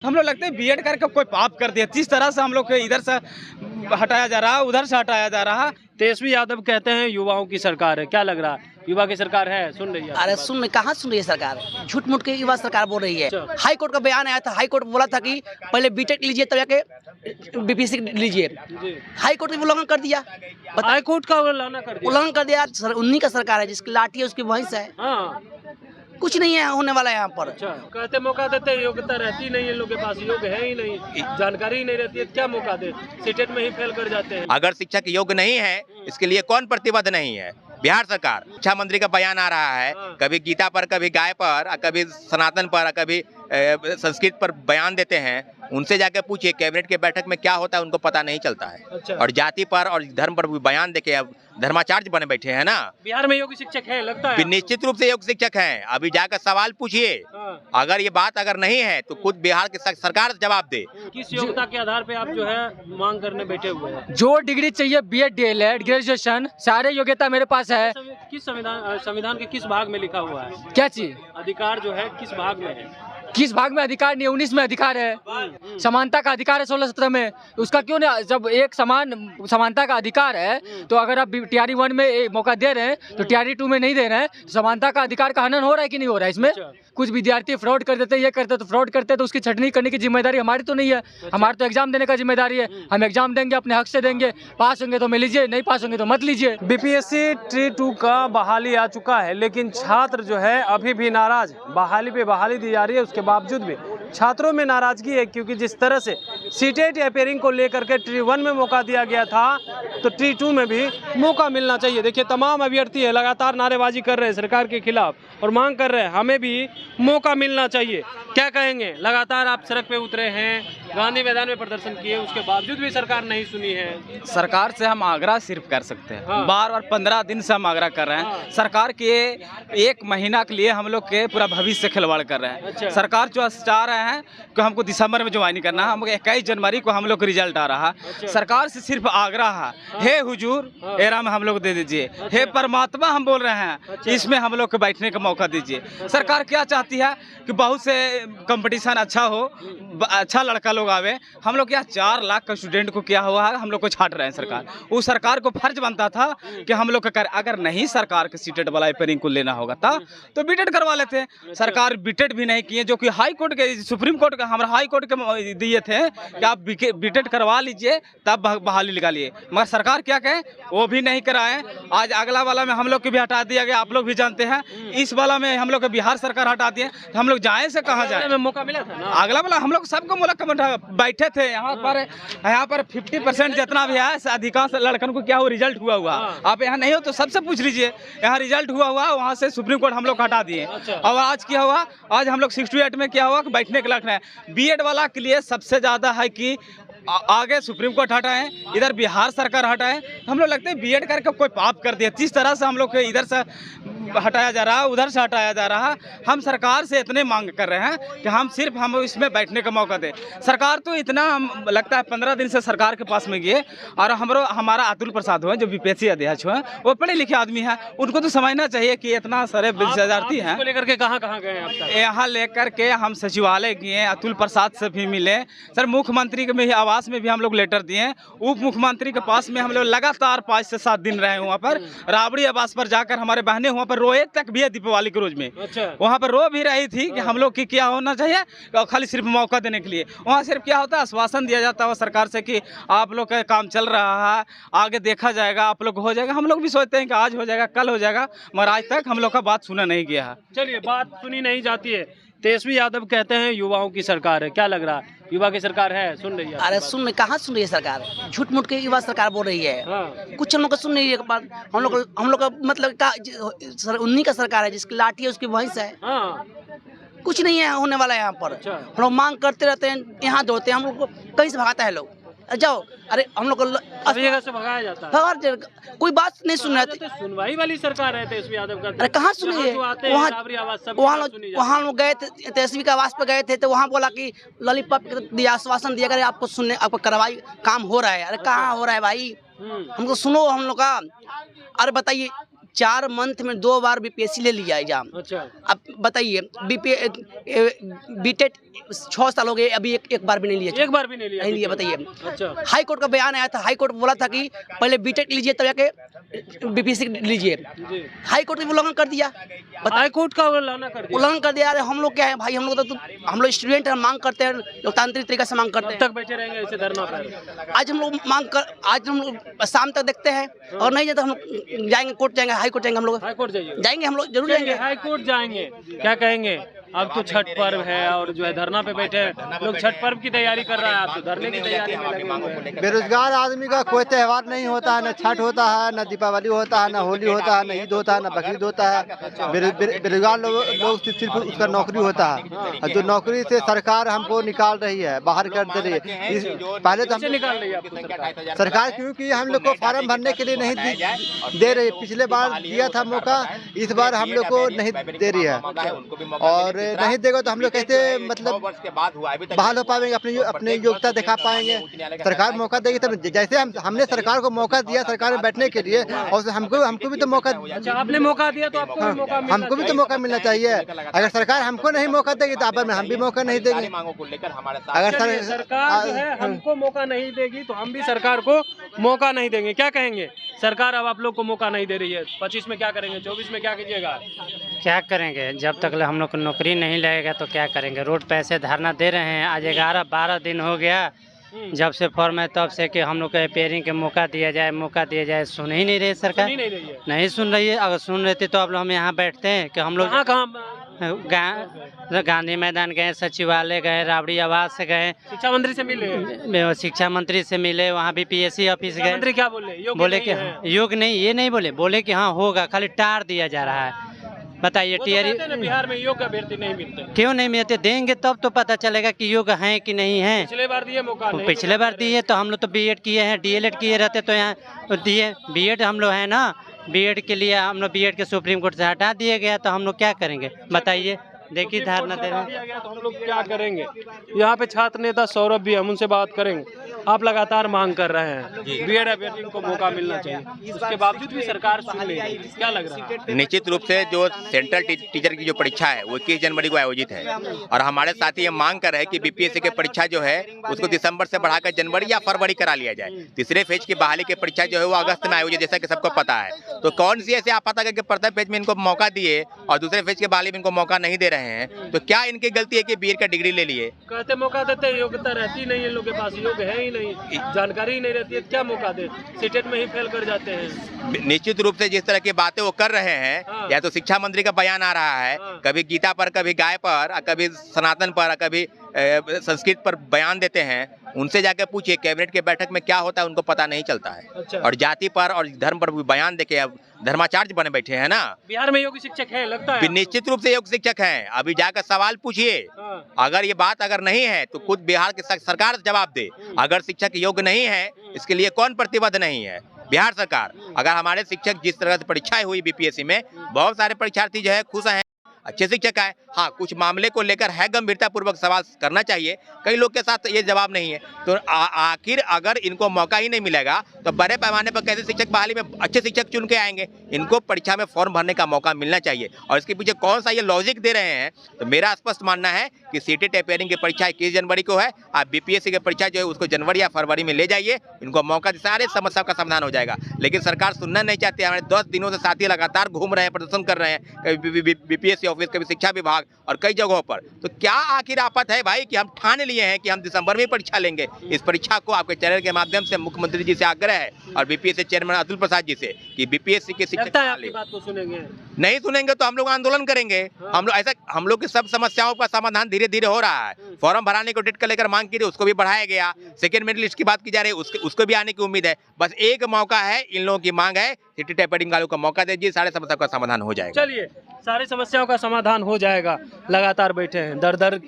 हम लोग लगते हैं बीएड करके कोई पाप कर दिया, जिस तरह से हम लोग के इधर से हटाया जा रहा है, उधर से हटाया जा रहा है। तेजस्वी यादव कहते हैं युवाओं की सरकार है, क्या लग रहा है? युवा की सरकार है, सुन रही है? अरे कहाँ सुन रही है सरकार? झूठ मूठ के युवा सरकार बोल रही है। अच्छा। हाई कोर्ट का बयान आया था, हाई कोर्ट बोला था कि पहले बीटेक लीजिए तब जाके बीपीएससी लीजिए। जी। हाई कोर्ट ने उल्लंघन कर दिया, हाई कोर्ट का उल्लंघन कर दिया। उल्लंघन कर दिया। उन्हीं का सरकार है, जिसकी लाठी है उसकी भैंस है। हाँ, कुछ नहीं है होने वाला यहाँ पर। अच्छा कहते मौका देते, योग्यता रहती नहीं है, लोग के पास योग्य है ही नहीं, जानकारी ही नहीं रहती है, क्या मौका दे? सीटेट में ही फेल कर जाते हैं। अगर शिक्षक योग्य नहीं है, इसके लिए कौन प्रतिबद्ध नहीं है? बिहार सरकार। शिक्षा मंत्री का बयान आ रहा है, कभी गीता पर, कभी गाय पर, कभी सनातन पर, कभी संस्कृत पर बयान देते हैं। उनसे जाकर पूछिए कैबिनेट के बैठक में क्या होता है, उनको पता नहीं चलता है। अच्छा। और जाति पर और धर्म पर भी बयान देके अब धर्माचार्य बने बैठे हैं ना। बिहार में योग्य शिक्षक है लगता है? निश्चित रूप से योग्य शिक्षक हैं। अभी जाकर सवाल पूछिए, अगर ये बात अगर नहीं है तो खुद बिहार की सरकार जवाब दे। किस योग्यता के आधार पे आप जो है मांग करने बैठे हुए हैं? जो डिग्री चाहिए, बीएड, डीएलएड, ग्रेजुएशन, सारे योग्यता मेरे पास है। किस संविधान के किस भाग में लिखा हुआ है? क्या चीज? अधिकार जो है किस भाग में है? किस भाग में अधिकार नहीं है? 19 में अधिकार है। समानता का अधिकार है 16-17 में। उसका क्यों नहीं? जब एक समानता का अधिकार है तो अगर आप टीआरई 1 में मौका दे रहे हैं तो टीआरई 2 में नहीं दे रहे हैं, तो समानता का अधिकार का हनन हो रहा है कि नहीं हो रहा है? इसमें कुछ विद्यार्थी फ्रॉड कर देते, ये करते तो फ्रॉड करते, तो उसकी छटनी करने की जिम्मेदारी हमारी तो नहीं है। हमारी तो एग्जाम देने का जिम्मेदारी है। हम एग्जाम देंगे, अपने हक से देंगे। पास होंगे तो मैं लीजिए, नहीं पास होंगे तो मत लीजिए। बीपीएससी ट्री 2 का बहाली आ चुका है, लेकिन छात्र जो है अभी भी नाराज। बहाली पे बहाली दी जा रही है, उसके बावजूद भी छात्रों में नाराजगी है, क्योंकि जिस तरह से सीटेट अपेयरिंग को लेकर के ट्री 1 में मौका दिया गया था, तो ट्री 2 में भी मौका मिलना चाहिए। देखिए तमाम अभ्यर्थी है लगातार नारेबाजी कर रहे हैं सरकार के खिलाफ और मांग कर रहे हैं हमें भी मौका मिलना चाहिए। क्या कहेंगे? लगातार आप सड़क पे उतरे हैं, गांधी मैदान में प्रदर्शन किए, उसके बावजूद भी सरकार नहीं सुनी है। सरकार से हम आग्रह सिर्फ कर सकते हैं, हाँ। बार 15 दिन से हम आग्रह कर रहे हैं। हाँ। सरकार के 1 महीना के लिए हम लोग के पूरा भविष्य खिलवाड़ कर रहे हैं। अच्छा। सरकार जो चाह रहे हैं कि हमको दिसंबर में ज्वाइन करना है, हम 21 जनवरी को हम लोग का रिजल्ट आ रहा है। अच्छा। सरकार से सिर्फ आग्रह है, हे हुजूर एरा में हम लोग दे दीजिए, हे परमात्मा हम बोल रहे हैं, अच्छा। इसमें हम लोग को बैठने का मौका दीजिए। सरकार क्या चाहती है कि बहुत से कंपटीशन अच्छा हो, अच्छा लड़का लोग आवे। हम लोग क्या 4 लाख का स्टूडेंट को क्या हुआ है, हम लोग को छाट रहे हैं सरकार। उस सरकार को फर्ज बनता था कि हम लोग का अगर नहीं सरकार के सीटेट वाला अपेयरिंग को लेना होगा था तो बीटेड करवा लेते। सरकार बीटेड भी नहीं किए, जो कि हाई कोर्ट के, सुप्रीम कोर्ट का, हमारा हाई कोर्ट के दिए थे कि आप बीटेड करवा लीजिए तब बहाली निकालिए, मगर सरकार क्या कहे वो भी नहीं कराए। आज अगला वाला में हम लोग को भी हटा दिया गया, आप लोग भी जानते हैं। इस वाला में हम लोग को बिहार सरकार हटा दिए, हम लोग जाए से कहाँ जाए? मौका मिला था ना अगला वाला हम लोग सबको मुलाकात बैठे थे यहाँ पर 50% जितना भी है अधिकांश लड़कन को क्या हो रिजल्ट हुआ। आप यहाँ नहीं हो तो सबसे पूछ लीजिए, यहाँ रिजल्ट हुआ वहाँ से सुप्रीम कोर्ट हम लोग हटा दिए। और आज क्या हुआ, आज हम लोग 68 में क्या हुआ कि बैठने के लायक है। बीएड वाला के लिए सबसे ज़्यादा है कि आगे सुप्रीम कोर्ट हटाए, इधर बिहार सरकार हटाए। हम लोग लगते हैं बीएड करके कोई पाप कर दिया, जिस तरह से हम लोग इधर से हटाया जा रहा है, उधर से हटाया जा रहा है। हम सरकार से इतने मांग कर रहे हैं कि हम इसमें बैठने का मौका दें। सरकार तो इतना लगता है 15 दिन से सरकार के पास में गए, और हमारा अतुल प्रसाद हुआ जो बीपीएससी अध्यक्ष हुए, वो पढ़े लिखे आदमी हैं, उनको तो समझना चाहिए कि इतना सारे विद्यार्थी हैं। लेकर के कहाँ गए आप? यहाँ लेकर के हम सचिवालय गए, अतुल प्रसाद से भी मिले सर, मुख्यमंत्री के में आवास में भी हम लोग लेटर दिए, उप मुख्यमंत्री के पास में हम लोग लगातार 5 से 7 दिन रहे वहाँ पर। राबड़ी आवास पर जाकर हमारे बहनें वहाँ पर रोए तक भी है दीपावली के रोज में। अच्छा। वहाँ पर रो भी रही थी कि हम लोग की क्या होना चाहिए, खाली सिर्फ मौका देने के लिए। वहाँ सिर्फ क्या होता है, आश्वासन दिया जाता है सरकार से कि आप लोग का काम चल रहा है, आगे देखा जाएगा, आप लोग हो जाएगा। हम लोग भी सोचते हैं कि आज हो जाएगा, कल हो जाएगा, मगर आज तक हम लोग का बात सुना नहीं गया है। चलिए, बात सुनी नहीं जाती है। तेजस्वी यादव कहते हैं युवाओं की सरकार है, क्या लग रहा है? युवा की सरकार है, सुन रही है? अरे कहाँ सुन रही है सरकार? झूठ मूठ के युवा सरकार बोल रही है। हाँ। कुछ हम लोग का सुन नहीं है बात। हम लोग का मतलब उन्हीं का सरकार है, जिसकी लाठी है उसकी भैंस है। हाँ। कुछ नहीं है होने वाला यहाँ पर। अच्छा। हम लोग मांग करते रहते हैं, यहाँ दौड़ते हैं, हम लोग को कहीं से भगाता है लोग, जाओ। अरे हम लोग सभी जगह से भगाया जाता है। कोई बात नहीं सुन रहे थे। सुनवाई वाली सरकार है तेजस्वी यादव का। अरे कहाँ सुनी है? वहाँ लोग गए थे, तेजस्वी का आवास पे गए थे, तो वहाँ बोला कि लॉलीपॉप दिया, आश्वासन दिया करे आपको सुनने, आपको कार्रवाई काम हो रहा है। अरे कहाँ हो रहा है भाई? हमको सुनो हम लोग का। अरे बताइए, 4 मंथ में 2 बार बीपीएससी ले लिया एग्जाम। अच्छा। अब बताइए बीटेट 6 साल हो गए, अभी एक बार भी नहीं लिया। एक बार भी नहीं लिया? नहीं लिया, बताइए। अच्छा। हाई कोर्ट का बयान आया था, हाई कोर्ट बोला था कि पहले बीटेक लीजिए तब जाके बीपीएससी लीजिए। जी। हाई कोर्ट ने उल्लंघन कर दिया, हाई कोर्ट का उल्लंघन कर दिया? उल्लंघन कर दिया। अरे हम लोग क्या है भाई, हम लोग तो हम लोग स्टूडेंट हैं, मांग करते हैं, लोकतांत्रिक तरीके से मांग करते कब हैं। तक बैठे रहेंगे ऐसे धरना पर? आज हम लोग आज हम लोग शाम तक देखते हैं, और नहीं तो हम लोग जाएंगे कोर्ट, जाएंगे हाई कोर्ट, जाएंगे हम लोग, हाई कोर्ट जाएंगे हम लोग, जरूर जाएंगे। हाई कोर्ट जाएंगे। क्या कहेंगे? अब तो छठ पर्व है और जो है धरना पे बैठे हैं लोग, छठ पर्व की तैयारी कर रहा है, आप तो धरने की तैयारी में लगे हुए हैं। बेरोजगार आदमी का कोई त्योहार नहीं होता है, न छठ होता है, न दीपावली होता है, न होली होता है, न ईद होता है, न बकरीद होता है। बेरोजगार लोग सिर्फ उसका नौकरी होता है, जो नौकरी से सरकार हमको निकाल रही है, बाहर कर दे रही है। पहले तो हम निकाल रही है आपको सरकार, क्योंकि हम लोग को फार्म भरने के लिए नहीं दे रही। पिछले बार दिया था मौका, इस बार हम लोग को नहीं दे रही है, और नहीं देगा तो हम लोग कैसे मतलब बहाल हो पाएंगे, अपनी योग्यता दिखा पाएंगे। सरकार मौका देगी तब, जैसे हमने सरकार को मौका दिया सरकार में बैठने के लिए, और हमको भी तो मौका, अच्छा आपने मौका दिया तो आपको भी मौका मिलना हमको भी तो मौका मिलना चाहिए। अगर सरकार हमको नहीं मौका देगी तो आप में हम भी मौका नहीं देंगे। अगर सरकार जो है हमको मौका नहीं देगी तो हम भी सरकार को मौका नहीं देंगे। क्या कहेंगे? सरकार अब आप लोग को मौका नहीं दे रही है, 25 में क्या करेंगे, 24 में क्या कीजिएगा? क्या करेंगे? जब तक हम लोग को नौकरी नहीं लगेगा तो क्या करेंगे? रोड पे ऐसे धरना दे रहे हैं, आज 11-12 दिन हो गया जब से फॉर्म है तब से कि हम लोग को रिपेयरिंग के मौका दिया जाए, सुन ही नहीं रही सरकार, नहीं सुन रही है। अगर सुन रही थी तो अब हम यहाँ बैठते हैं कि हम लोग गांधी मैदान गए, सचिवालय गए, राबड़ी आवास से गए, शिक्षा मंत्री से मिले, शिक्षा मंत्री से मिले, वहाँ भी PSC ऑफिस गए। मंत्री क्या बोले कि योग्य नहीं, ये नहीं बोले कि हाँ होगा, खाली टार दिया जा रहा है। बताइए टीआरई बिहार में योग्य अभ्यर्थी नहीं मिलते, क्यों नहीं मिलते? देंगे तब तो पता चलेगा कि योग्य हैं कि नहीं है। पिछले बार दिए मौका, पिछले बार दिए तो हम लोग तो बीएड किए हैं, डीएलएड किए रहते तो यहाँ दिए। बीएड हम लोग हैं ना, बीएड के लिए हम लोग बीएड के सुप्रीम कोर्ट से हटा दिया गया, तो हम लोग क्या करेंगे बताइए? देखिए धारणा दे रहे हैं तो हम लोग क्या करेंगे? यहाँ पे छात्र नेता सौरभ भी, हम उनसे बात करेंगे। आप लगातार मांग कर रहे हैं बीएड अभ्यर्थियों को मौका मिलना चाहिए, उसके बावजूद भी सरकार सुन नहीं रही, क्या लग रहा है? निश्चित रूप से जो सेंट्रल टीचर की जो परीक्षा है वो 21 जनवरी को आयोजित है, और हमारे साथी ये मांग कर रहे हैं कि बीपीएससी की परीक्षा जो है उसको दिसंबर से बढ़ाकर जनवरी या फरवरी करा लिया जाए। तीसरे फेज की बहाली की परीक्षा जो है वो अगस्त में आयोजित, जैसा कि सबको पता है। तो कौन सी ऐसे आपत्ति करके प्रथम फेज में इनको मौका दिए और दूसरे फेज की बहाली में इनको मौका नहीं दे रहे हैं? तो क्या इनकी गलती है कि बीएड का डिग्री ले लिए? कहते मौका देते, योग्यता रहती नहीं है, लोग के पास योग्य है ही नहीं, जानकारी ही नहीं रहती है, क्या मौका दे? सीटेट में ही फेल कर जाते हैं। निश्चित रूप से जिस तरह की बातें वो कर रहे हैं, या तो शिक्षा मंत्री का बयान आ रहा है, कभी गीता पर, कभी गाय पर, कभी सनातन पर, कभी संस्कृत पर बयान देते हैं। उनसे जाकर पूछिए कैबिनेट के बैठक में क्या होता है, उनको पता नहीं चलता है। अच्छा। और जाति पर और धर्म पर भी बयान देके अब धर्माचार्य बने बैठे हैं ना। बिहार में योग्य शिक्षक है लगता है? निश्चित रूप से योग्य शिक्षक हैं। अभी जाकर सवाल पूछिए, अगर ये बात अगर नहीं है तो खुद बिहार की सरकार जवाब दे। अगर शिक्षक योग्य नहीं है, इसके लिए कौन प्रतिबद्ध नहीं है? बिहार सरकार। अगर हमारे शिक्षक जिस तरह से परीक्षाएं हुई बीपीएससी में, बहुत सारे परीक्षार्थी जो है खुश हैं, अच्छे शिक्षक आए। हाँ, कुछ मामले को लेकर है गंभीरता पूर्वक सवाल करना चाहिए, कई लोग के साथ ये जवाब नहीं है। तो आखिर अगर इनको मौका ही नहीं मिलेगा तो बड़े पैमाने पर कैसे शिक्षक बहाली में अच्छे शिक्षक चुन के आएंगे? इनको परीक्षा में फॉर्म भरने का मौका मिलना चाहिए। और इसके पीछे कौन सा ये लॉजिक दे रहे हैं? तो मेरा स्पष्ट मानना है कि सीटेट रिपेयरिंग की परीक्षा 21 जनवरी को है, आप बीपीएससी की परीक्षा जो है उसको जनवरी या फरवरी में ले जाइए, इनको मौका, सारे समस्या का समाधान हो जाएगा। लेकिन सरकार सुनना नहीं चाहती। हमारे 10 दिनों से साथी लगातार घूम रहे हैं, प्रदर्शन कर रहे हैं, कभी बीपीएससी ऑफिस, कभी शिक्षा विभाग और कई जगहों पर। तो क्या आखिर आफत है भाई कि हम ठान लिए हैं कि हम दिसंबर में परीक्षा लेंगे? इस परीक्षा को आपके चैनल के माध्यम से मुख्यमंत्री जी से आग्रह है और बीपीएससी चेयरमैन अतुल प्रसाद जी से कि बीपीएससी के शिक्षक बात को सुनेंगे। नहीं सुनेंगे तो हम लोग आंदोलन करेंगे। हम लोग की सब समस्याओं का समाधान धीरे धीरे हो रहा है। फॉर्म भराने को डेट का लेकर मांग की थी, उसको भी बढ़ाया गया। सेकेंड मेरिट लिस्ट की बात की जा रही है, उसको भी आने की उम्मीद है। बस एक मौका है, इन लोगों की मांग है, सीटेट रिपेयरिंग वालों को मौका दीजिए, सारे समस्याओं का समाधान हो जाएगा। चलिए, सारी समस्याओं का समाधान हो जाएगा। लगातार बैठे हैं, दर दर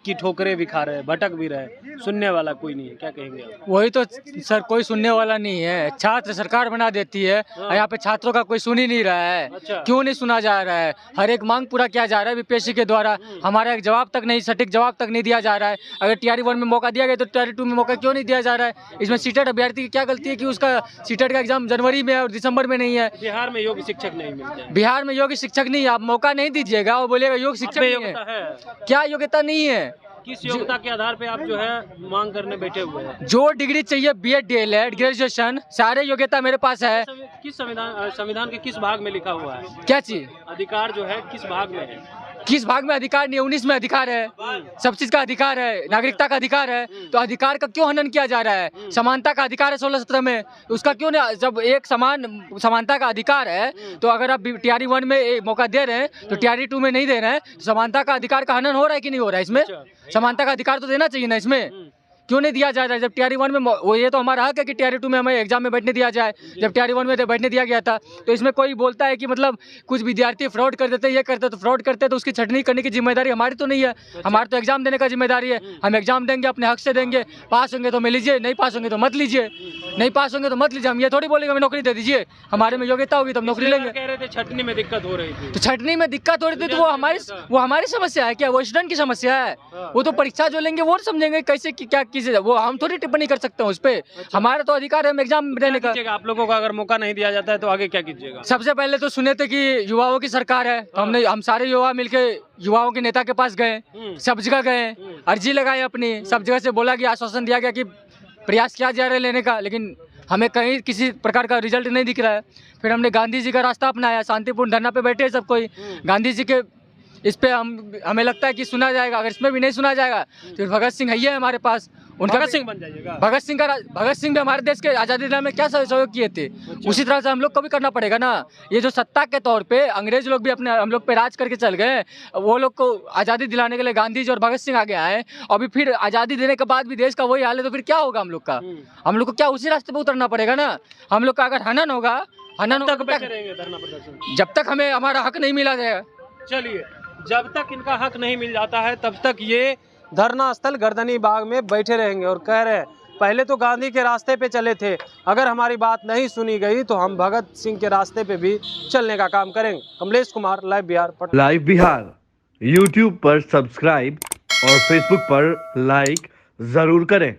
की ठोकरें भी खा रहे हैं, भटक भी रहे हैं, सुनने वाला कोई नहीं है। क्या कहेंगे आप? वही तो सर, कोई सुनने वाला नहीं है। छात्र सरकार बना देती है, यहाँ पे छात्रों का कोई सुन ही नहीं रहा है। अच्छा। क्यों नहीं सुना जा रहा है? हर एक मांग पूरा किया जा रहा है बीपीएससी के द्वारा, हमारा एक जवाब तक नहीं, सटीक जवाब तक नहीं दिया जा रहा है। अगर टीआरई 1 में मौका दिया गया तो टीआरई 2 में मौका क्यों नहीं दिया जा रहा है? इसमें सीटेट अभ्यर्थी की क्या गलती है कि उसका सीटेट का एग्जाम जनवरी में और दिसंबर में नहीं है? बिहार में योग्य शिक्षक नहीं मिलते। बिहार में योग्य शिक्षक नहीं है, आप मौका नहीं दीजिएगा और बोलिएगा योग्य शिक्षक नहीं है। क्या योग्यता नहीं है? किस योग्यता के आधार पे आप जो है मांग करने बैठे हुए हैं? जो डिग्री चाहिए बीएड डीएलएड ग्रेजुएशन सारे योग्यता मेरे पास है। किस संविधान के किस भाग में लिखा हुआ है? क्या चीज? अधिकार जो है किस भाग में है? किस भाग में अधिकार? 19 में अधिकार है, सब चीज का अधिकार है, नागरिकता का अधिकार है, तो अधिकार का क्यों हनन किया जा रहा है? समानता का अधिकार है 16-17 में, उसका क्यों नहीं? जब एक समानता का अधिकार है तो अगर आप टीआरई 1 में मौका दे रहे हैं तो टीआरई 2 में नहीं दे रहे हैं, तो समानता का अधिकार का हनन हो रहा है कि नहीं हो रहा है? इसमें समानता का अधिकार तो देना चाहिए ना, इसमें क्यों नहीं दिया जा रहा है? जब टीआरई 1 में वो ये तो हमारा हक है कि टीआरई 2 में हमें एग्जाम में बैठने दिया जाए, जब टीआरई 1 में बैठने दिया गया था। तो इसमें कोई बोलता है कि मतलब कुछ विद्यार्थी फ्रॉड कर देते, ये करते तो फ्रॉड करते, तो उसकी छटनी करने की जिम्मेदारी हमारी तो नहीं है, हमारी तो एग्जाम देने का जिम्मेदारी है। हम एग्जाम देंगे, अपने हक से देंगे, पास होंगे तो मिल लीजिए, नहीं पास होंगे तो मत लीजिए, नहीं पास होंगे तो मत लीजिए। हम ये थोड़ी बोलेंगे हमें नौकरी दे दीजिए, हमारे में योग्यता होगी तो हम नौकरी लेंगे। कह रहे थे छटनी में दिक्कत हो रही थी, तो छटनी में दिक्कत हो रही थी तो वो हमारी समस्या है क्या? वो स्टूडेंट की समस्या है। वो तो परीक्षा जो लेंगे वो समझेंगे कैसे क्या कीजिए, वो हम थोड़ी टिप्पणी कर सकते हैं उस पर। हमारा तो अधिकार है हम एग्जाम देने का। आप लोगों को अगर मौका नहीं दिया जाता है तो आगे क्या कीजिएगा? सबसे पहले तो सुने थे कि युवाओं की सरकार है, तो हम सारे युवा मिलके युवाओं के नेता के पास गए, सब जगह गए, अर्जी लगाई अपनी, सब जगह से बोला कि आश्वासन दिया गया कि प्रयास किया जा रहा है लेने का, लेकिन हमें कहीं किसी प्रकार का रिजल्ट नहीं दिख रहा है। फिर हमने गांधी जी का रास्ता अपनाया, शांतिपूर्ण धरना पे बैठे सब कोई, गांधी जी के इस पे हमें लगता है कि सुना जाएगा। अगर इसमें भी नहीं सुना जाएगा तो फिर भगत सिंह है हमारे पास, उनका भगत सिंह बन जाइएगा। भगत सिंह भी हमारे देश के आज़ादी दिलाने में क्या सहयोग किए थे, उसी तरह से हम लोग को भी करना पड़ेगा ना। ये जो सत्ता के तौर पे अंग्रेज लोग भी अपने हम लोग पे राज करके चल गए, वो लोग को आज़ादी दिलाने के लिए गांधी जी और भगत सिंह आगे आए, अभी फिर आज़ादी देने के बाद भी देश का वही हाल है, तो फिर क्या होगा हम लोग का? हम लोग को क्या उसी रास्ते पे उतरना पड़ेगा ना। हम लोग का अगर हनन होगा, हनन जब तक हमें हमारा हक नहीं मिला जाएगा। चलिए, जब तक इनका हक नहीं मिल जाता है तब तक ये धरना स्थल गर्दनी बाग में बैठे रहेंगे और कह रहे हैं पहले तो गांधी के रास्ते पे चले थे, अगर हमारी बात नहीं सुनी गई तो हम भगत सिंह के रास्ते पे भी चलने का काम करेंगे। Kamlesh Kumar, live Bihar, Patna. Live Bihar YouTube पर सब्सक्राइब और फेसबुक पर लाइक जरूर करें।